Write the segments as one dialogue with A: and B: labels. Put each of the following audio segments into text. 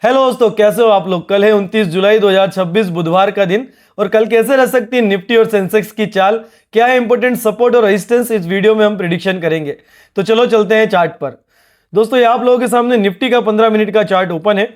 A: Hello दोस्तों, कैसे हो आप लोग। कल है 29 जुलाई 2026 बुधवार का दिन और कल कैसे रह सकती है निफ्टी और सेंसेक्स की चाल, क्या है इंपॉर्टेंट सपोर्ट और रेजिस्टेंस, इस वीडियो में हम प्रिडिक्शन करेंगे। तो चलो चलते हैं चार्ट पर। दोस्तों ये आप लोगों के सामने निफ्टी का 15 मिनट का चार्ट ओपन है।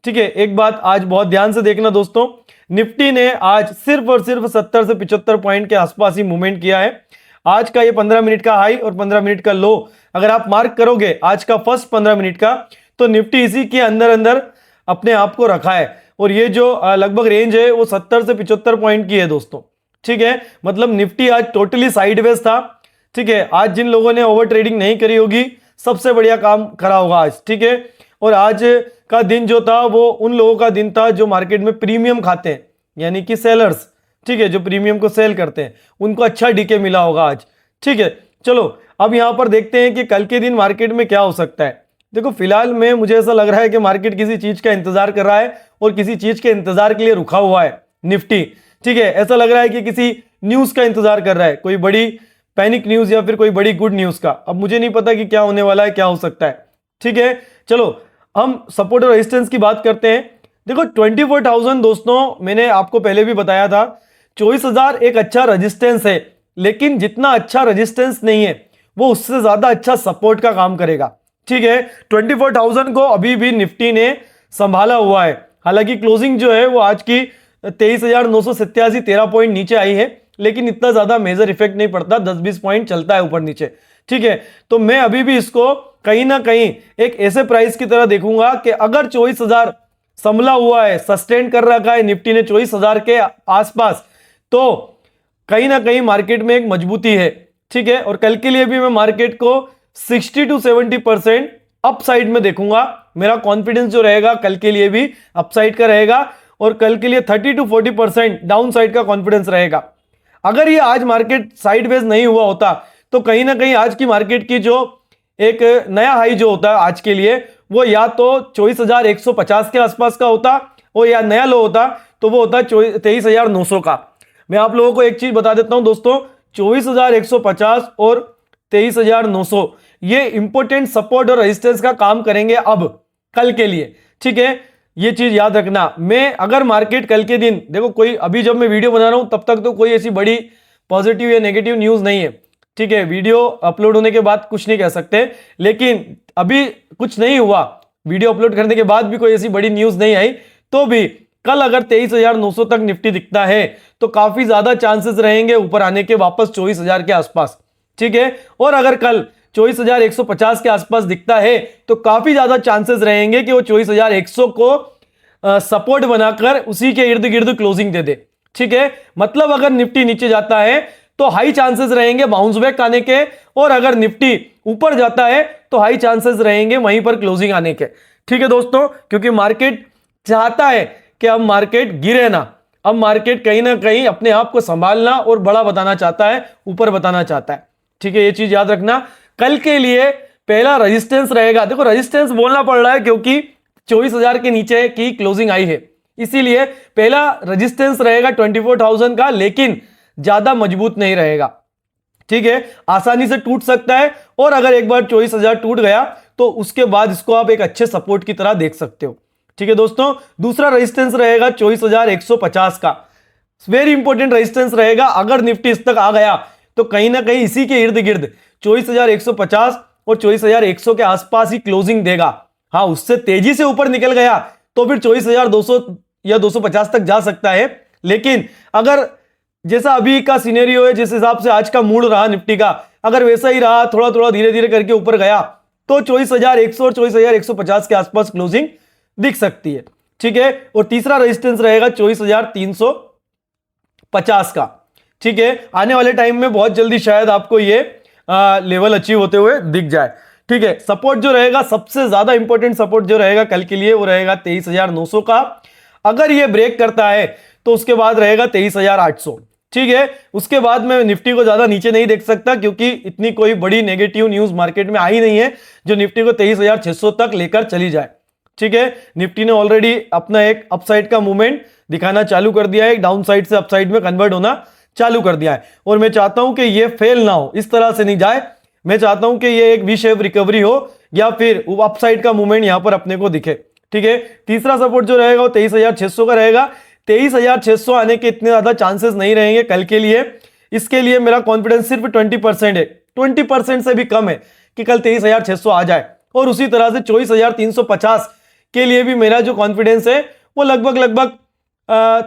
A: ठीक है, एक बात आज बहुत ध्यान से देखना दोस्तों, निफ्टी ने आज सिर्फ और सिर्फ 70 से 75 पॉइंट के आसपास ही मूवमेंट किया है। आज का ये 15 मिनट का हाई और 15 मिनट का लो अगर आप मार्क करोगे आज का फर्स्ट 15 मिनट का, तो निफ्टी इसी के अंदर अंदर अपने आप को रखा है और ये जो लगभग रेंज है वो 70 से 75 पॉइंट की है दोस्तों। ठीक है, मतलब निफ्टी आज टोटली साइडवेज था। ठीक है, आज जिन लोगों ने ओवर ट्रेडिंग नहीं करी होगी सबसे बढ़िया काम करा होगा आज। ठीक है, और आज का दिन जो था वो उन लोगों का दिन था जो मार्केट में प्रीमियम खाते हैं, यानी कि सेलर्स। ठीक है, जो प्रीमियम को सेल करते हैं उनको अच्छा डीके मिला होगा आज। ठीक है, चलो अब यहां पर देखते हैं कि कल के दिन मार्केट में क्या हो सकता है। देखो फिलहाल में मुझे ऐसा लग रहा है कि मार्केट किसी चीज का इंतजार कर रहा है और किसी चीज के इंतजार के लिए रुका हुआ है निफ्टी। ठीक है, ऐसा लग रहा है कि किसी न्यूज का इंतजार कर रहा है, कोई बड़ी पैनिक न्यूज या फिर कोई बड़ी गुड न्यूज का। अब मुझे नहीं पता कि क्या होने वाला है, क्या हो सकता है। ठीक है, चलो हम सपोर्ट और रेजिस्टेंस की बात करते हैं। देखो 24,000 दोस्तों, मैंने आपको पहले भी बताया था 24,000 एक अच्छा रेजिस्टेंस है, लेकिन जितना अच्छा रेजिस्टेंस नहीं है वो उससे ज्यादा अच्छा सपोर्ट का काम करेगा। ठीक है, 24,000 को अभी भी निफ्टी ने संभाला हुआ है। हालांकि क्लोजिंग जो है वो आज की 23,987 13 पॉइंट नीचे आई है, लेकिन इतना ज्यादा मेजर इफेक्ट नहीं पड़ता, 10-20 पॉइंट चलता है ऊपर नीचे। ठीक है, तो मैं अभी भी इसको कहीं ना कहीं एक ऐसे प्राइस की तरह देखूंगा कि अगर 24,000 संभला हुआ है, सस्टेन कर रखा है निफ्टी ने 24,000 के आसपास, तो कहीं ना कहीं मार्केट में एक मजबूती है। ठीक है, और कल के लिए भी मैं मार्केट को 60 to 70% अपसाइड में देखूंगा। मेरा कॉन्फिडेंस जो रहेगा कल के लिए भी अपसाइड का रहेगा और कल के लिए 30 to 40% डाउन साइड का कॉन्फिडेंस रहेगा। अगर ये आज मार्केट साइडवेज नहीं हुआ होता तो कहीं ना कहीं आज की मार्केट की जो एक नया हाई जो होता है आज के लिए वो या तो 24,150 के आसपास का होता और या नया लो होता तो वो होता 23,900 का। मैं आप लोगों को एक चीज बता देता हूं दोस्तों, 24,150 और 23,900 ये इंपॉर्टेंट सपोर्ट और रेजिस्टेंस का काम करेंगे अब कल के लिए। ठीक है, ये चीज याद रखना। मैं अगर मार्केट कल के दिन, देखो कोई अभी जब मैं वीडियो बना रहा हूं तब तक तो कोई ऐसी बड़ी पॉजिटिव या नेगेटिव न्यूज नहीं है। ठीक है, वीडियो अपलोड होने के बाद कुछ नहीं कह सकते, लेकिन अभी कुछ नहीं हुआ, वीडियो अपलोड करने के बाद भी कोई ऐसी बड़ी न्यूज नहीं आई, तो भी कल अगर 23,900 तक निफ्टी दिखता है तो काफी ज्यादा चांसेस रहेंगे ऊपर आने के वापस 24,000 के आसपास। ठीक है, और अगर कल 24,150 के आसपास दिखता है तो काफी ज्यादा चांसेस रहेंगे कि वो 24,100 को सपोर्ट बनाकर उसी के इर्द गिर्द क्लोजिंग दे दे। ठीक है, मतलब अगर निफ्टी नीचे जाता है तो हाई चांसेस रहेंगे बाउंस बैक आने के, और अगर निफ्टी ऊपर जाता है तो हाई चांसेस रहेंगे वहीं पर क्लोजिंग आने के। ठीक है दोस्तों, क्योंकि मार्केट चाहता है कि अब मार्केट गिरे ना, अब मार्केट कहीं ना कहीं अपने आप को संभालना और बड़ा बताना चाहता है, ऊपर बताना चाहता है। ठीक है, ये चीज याद रखना। कल के लिए पहला रेजिस्टेंस रहेगा, देखो रेजिस्टेंस बोलना पड़ रहा है क्योंकि 24,000 के नीचे की क्लोजिंग आई है, इसीलिए पहला रेजिस्टेंस रहेगा 24,000 का, लेकिन ज्यादा मजबूत नहीं रहेगा। ठीक है, आसानी से टूट सकता है, और अगर एक बार 24,000 टूट गया तो उसके बाद इसको आप एक अच्छे सपोर्ट की तरह देख सकते हो। ठीक है दोस्तों, दूसरा रेजिस्टेंस रहेगा 24,150 का, वेरी इंपॉर्टेंट रेजिस्टेंस रहेगा। अगर निफ्टी इस तक आ गया तो कहीं ना कहीं इसी के इर्द गिर्द 24,150 और 24,100 के आसपास ही क्लोजिंग देगा। हाँ, उससे तेजी से ऊपर निकल गया तो फिर 24,200 या 250 तक जा सकता है, लेकिन अगर जैसा अभी का सिनेरियो है, जिस हिसाब से आज का मूड रहा निफ्टी का, अगर वैसा ही रहा, थोड़ा थोड़ा धीरे धीरे करके ऊपर गया, तो 24,100 और 24,150 के आसपास क्लोजिंग दिख सकती है। ठीक है, और तीसरा रेजिस्टेंस रहेगा 24,350 का। ठीक है, आने वाले टाइम में बहुत जल्दी शायद आपको ये लेवल अचीव होते हुए दिख जाए। ठीक है, सपोर्ट जो रहेगा, सबसे ज्यादा इंपॉर्टेंट सपोर्ट जो रहेगा कल के लिए वो रहेगा 23,900 का। अगर ये ब्रेक करता है तो उसके बाद रहेगा 23,800। ठीक है, उसके बाद मैं निफ्टी को ज्यादा नीचे नहीं देख सकता क्योंकि इतनी कोई बड़ी नेगेटिव न्यूज मार्केट में आई नहीं है जो निफ्टी को 23,600 तक लेकर चली जाए। ठीक है, निफ्टी ने ऑलरेडी अपना एक अपसाइड का मूवमेंट दिखाना चालू कर दिया है, डाउन साइड से अपसाइड में कन्वर्ट होना चालू कर दिया है, और मैं चाहता हूं कि ये फेल ना हो, इस तरह से नहीं जाए। मैं चाहता हूं कि ये एक वी शेप रिकवरी हो या फिर अपसाइड का मूवमेंट यहां पर अपने को दिखे। ठीक है। तीसरा सपोर्ट जो रहेगा वो 23,600 का रहेगा। 23,600 आने के इतने ज्यादा चांसेस नहीं रहेंगे कल के लिए। इसके लिए मेरा कॉन्फिडेंस सिर्फ 20% है, 20% से भी कम है कि कल 23,600 आ जाए। और उसी तरह से 24,350 के लिए भी मेरा जो कॉन्फिडेंस है वो लगभग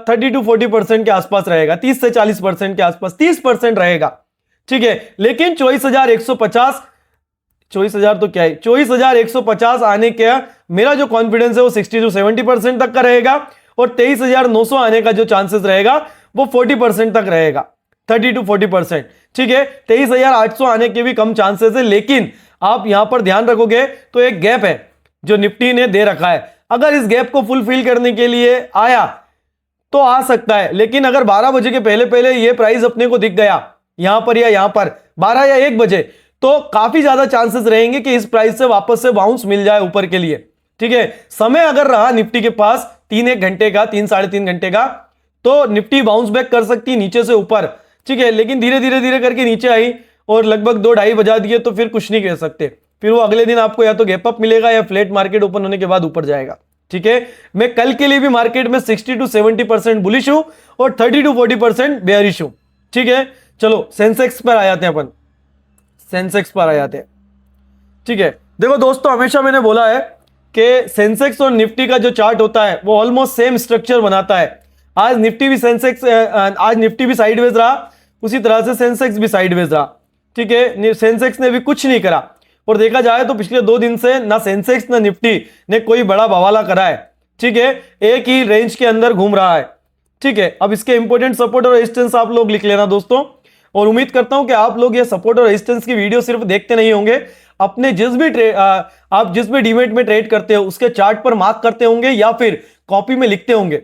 A: 30 to 40% के आसपास रहेगा, 30 से 40% के आसपास, 30% रहेगा, ठीक है। लेकिन 24,150, 24,000 तो क्या है, 24,150 आने के मेरा जो कॉन्फिडेंस है वो 60 to 70% तक का रहेगा। और 23,900 आने का जो चांसेस रहेगा वो 40% तक रहेगा, 30 to 40%, ठीक है। 23,800 आने के भी कम चांसेस है। लेकिन आप यहां पर ध्यान रखोगे तो एक गैप है जो निफ्टी ने दे रखा है, अगर इस गैप को फुलफिल करने के लिए आया तो आ सकता है। लेकिन अगर 12 बजे के पहले पहले ये प्राइस अपने को दिख गया यहां पर या यहां पर 12 या 1 बजे, तो काफी ज्यादा चांसेस रहेंगे कि इस प्राइस से वापस से बाउंस मिल जाए ऊपर के लिए, ठीक है। समय अगर रहा निफ्टी के पास 3-1 घंटे का, 3-3.5 घंटे का, तो निफ्टी बाउंस बैक कर सकती है नीचे से ऊपर, ठीक है। लेकिन धीरे धीरे करके नीचे आई और लगभग 2-2:30 बजा दिए तो फिर कुछ नहीं कह सकते। फिर वो अगले दिन आपको या तो गैप अप मिलेगा या फ्लैट मार्केट ओपन होने के बाद ऊपर जाएगा, ठीक है। मैं कल के लिए भी मार्केट में 60 to 70% बुलिश हूं और 30 to 40% बेयरिश हूं, ठीक है। चलो सेंसेक्स पर आ जाते हैं अपन, सेंसेक्स पर आ जाते हैं, ठीक है। देखो दोस्तों, हमेशा मैंने बोला है कि सेंसेक्स और निफ्टी का जो चार्ट होता है वो ऑलमोस्ट सेम स्ट्रक्चर बनाता है। आज निफ्टी भी साइडवेज रहा, उसी तरह से सेंसेक्स भी साइडवेज रहा, ठीक है। सेंसेक्स ने भी कुछ नहीं करा और देखा जाए तो पिछले 2 दिन से ना सेंसेक्स ना निफ्टी ने कोई बड़ा बवाला करा है, ठीक है। एक ही रेंज के अंदर घूम रहा है, ठीक है। अब इसके इंपॉर्टेंट सपोर्ट और रेजिस्टेंस आप लोग लिख लेना दोस्तों, और उम्मीद करता हूं कि आप लोग ये सपोर्ट और रेजिस्टेंस की वीडियो सिर्फ देखते नहीं होंगे, अपने आप जिस भी डीमेट में ट्रेड करते हो उसके चार्ट पर मार्क करते होंगे या फिर कॉपी में लिखते होंगे,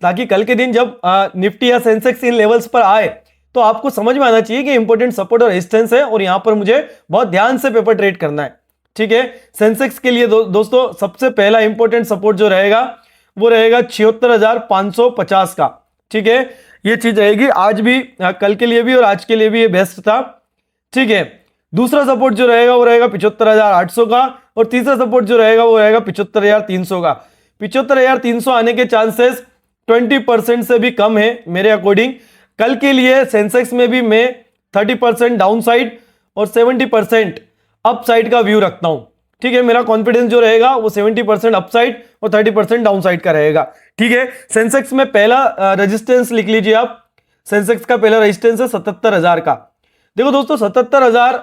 A: ताकि कल के दिन जब निफ्टी या सेंसेक्स इन लेवल्स पर आए तो आपको समझ में आना चाहिए कि इंपॉर्टेंट सपोर्ट और रेजिस्टेंस है और यहां पर मुझे बहुत ध्यान से पेपर ट्रेड करना है, ठीक है। सेंसेक्स के लिए दोस्तों सबसे पहला इंपॉर्टेंट सपोर्ट जो रहेगा वो रहेगा 76,550 का, ठीक है। ये चीज रहेगी आज भी, कल के लिए भी और आज के लिए भी ये बेस्ट था, ठीक है। दूसरा सपोर्ट जो रहेगा वो रहेगा 75,800 का और तीसरा सपोर्ट जो रहेगा वो रहेगा 75,300 का। 75,300 आने के चांसेस 20% से भी कम है मेरे अकॉर्डिंग। कल के लिए सेंसेक्स में भी मैं 30% डाउन साइड और 70% अप साइड का व्यू रखता हूं, ठीक है। मेरा कॉन्फिडेंस जो रहेगा वो 70% अप साइड और 30% डाउन साइड का रहेगा, ठीक है। सेंसेक्स में पहला रेजिस्टेंस लिख लीजिए आप, सेंसेक्स का पहला रेजिस्टेंस है 77,000 का। देखो दोस्तों, 77,000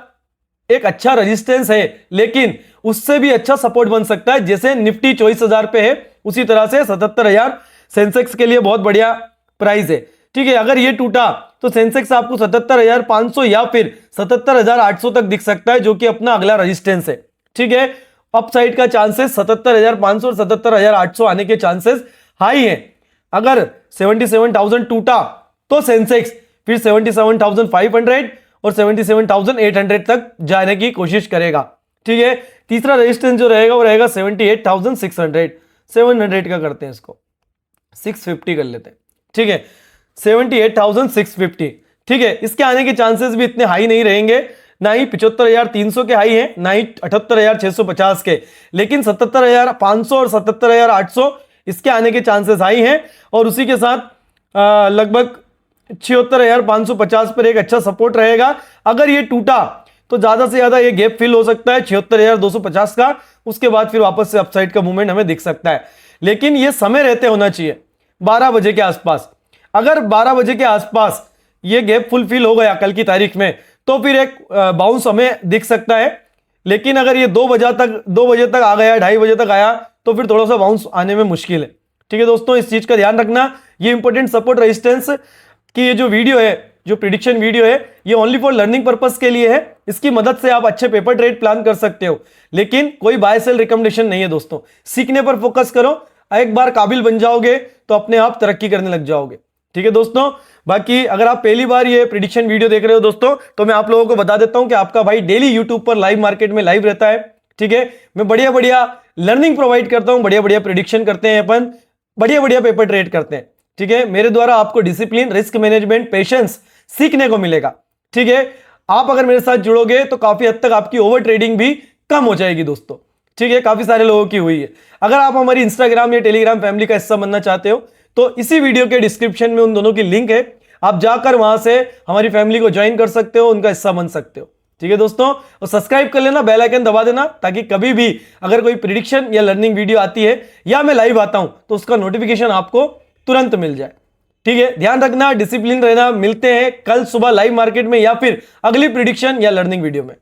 A: एक अच्छा रेजिस्टेंस है, लेकिन उससे भी अच्छा सपोर्ट बन सकता है। जैसे निफ्टी 24,000 पे है, उसी तरह से 77,000 सेंसेक्स के लिए बहुत बढ़िया प्राइस है, ठीक है। अगर ये टूटा तो सेंसेक्स आपको 77,500 या फिर 77,800 तक दिख सकता है, जो कि अपना अगला रेजिस्टेंस है, ठीक है। अप साइड का चांसेस 77,500 और 77,800 आने के चांसेस हाई है। अगर 77,000 टूटा तो सेंसेक्स फिर 77,500 और 77,800 तक जाने की कोशिश करेगा, ठीक है। तीसरा रेजिस्टेंस जो रहेगा वो रहेगा 78,600, 700 का करते हैं इसको, 650 कर लेते हैं, ठीक है। 78,650, ठीक है। इसके आने के चांसेस भी इतने हाई नहीं रहेंगे, ना ही 75,300 के हाई है, ना ही 78,650 के, लेकिन 77,500 और 77,800 इसके आने के चांसेस हाई हैं। और उसी के साथ लगभग 76,550 पर एक अच्छा सपोर्ट रहेगा। अगर ये टूटा तो ज्यादा से ज्यादा ये गैप फिल हो सकता है 76,250 का, उसके बाद फिर वापस से अपसाइड का मूवमेंट हमें दिख सकता है। लेकिन ये समय रहते होना चाहिए 12 बजे के आसपास। अगर 12 बजे के आसपास ये गैप फुलफिल हो गया कल की तारीख में, तो फिर एक बाउंस हमें दिख सकता है। लेकिन अगर ये 2 बजे तक आ गया, 2:30 बजे तक आया, तो फिर थोड़ा सा बाउंस आने में मुश्किल है, ठीक है दोस्तों। इस चीज का ध्यान रखना। ये इंपॉर्टेंट सपोर्ट रेजिस्टेंस की ये जो वीडियो है, जो प्रिडिक्शन वीडियो है, ये ओनली फॉर लर्निंग पर्पस के लिए है। इसकी मदद से आप अच्छे पेपर ट्रेड प्लान कर सकते हो, लेकिन कोई बाय सेल रिकमेंडेशन नहीं है दोस्तों। सीखने पर फोकस करो, एक बार काबिल बन जाओगे तो अपने आप तरक्की करने लग जाओगे, ठीक है दोस्तों। बाकी अगर आप पहली बार ये प्रिडिक्शन वीडियो देख रहे हो दोस्तों, तो मैं आप लोगों को बता देता हूं कि आपका भाई डेली यूट्यूब पर लाइव मार्केट में लाइव रहता है, ठीक है। मैं बढ़िया बढ़िया लर्निंग प्रोवाइड करता हूं, बढ़िया बढ़िया प्रिडिक्शन करते हैं अपन, बढ़िया बढ़िया पेपर ट्रेड करते हैं, ठीक है। मेरे द्वारा आपको डिसिप्लिन, रिस्क मैनेजमेंट, पेशेंस सीखने को मिलेगा, ठीक है। आप अगर मेरे साथ जुड़ोगे तो काफी हद तक आपकी ओवर ट्रेडिंग भी कम हो जाएगी दोस्तों, ठीक है, काफी सारे लोगों की हुई है। अगर आप हमारी इंस्टाग्राम या टेलीग्राम फैमिली का हिस्सा बनना चाहते हो तो इसी वीडियो के डिस्क्रिप्शन में उन दोनों की लिंक है, आप जाकर वहां से हमारी फैमिली को ज्वाइन कर सकते हो, उनका हिस्सा बन सकते हो। ठीक है दोस्तों, और सब्सक्राइब कर लेना, बेल आइकन दबा देना, ताकि कभी भी अगर कोई प्रिडिक्शन या लर्निंग वीडियो आती है या मैं लाइव आता हूं तो उसका नोटिफिकेशन आपको तुरंत मिल जाए। ठीक है, ध्यान रखना, डिसिप्लिन रहना। मिलते हैं कल सुबह लाइव मार्केट में या फिर अगली प्रिडिक्शन या लर्निंग वीडियो में।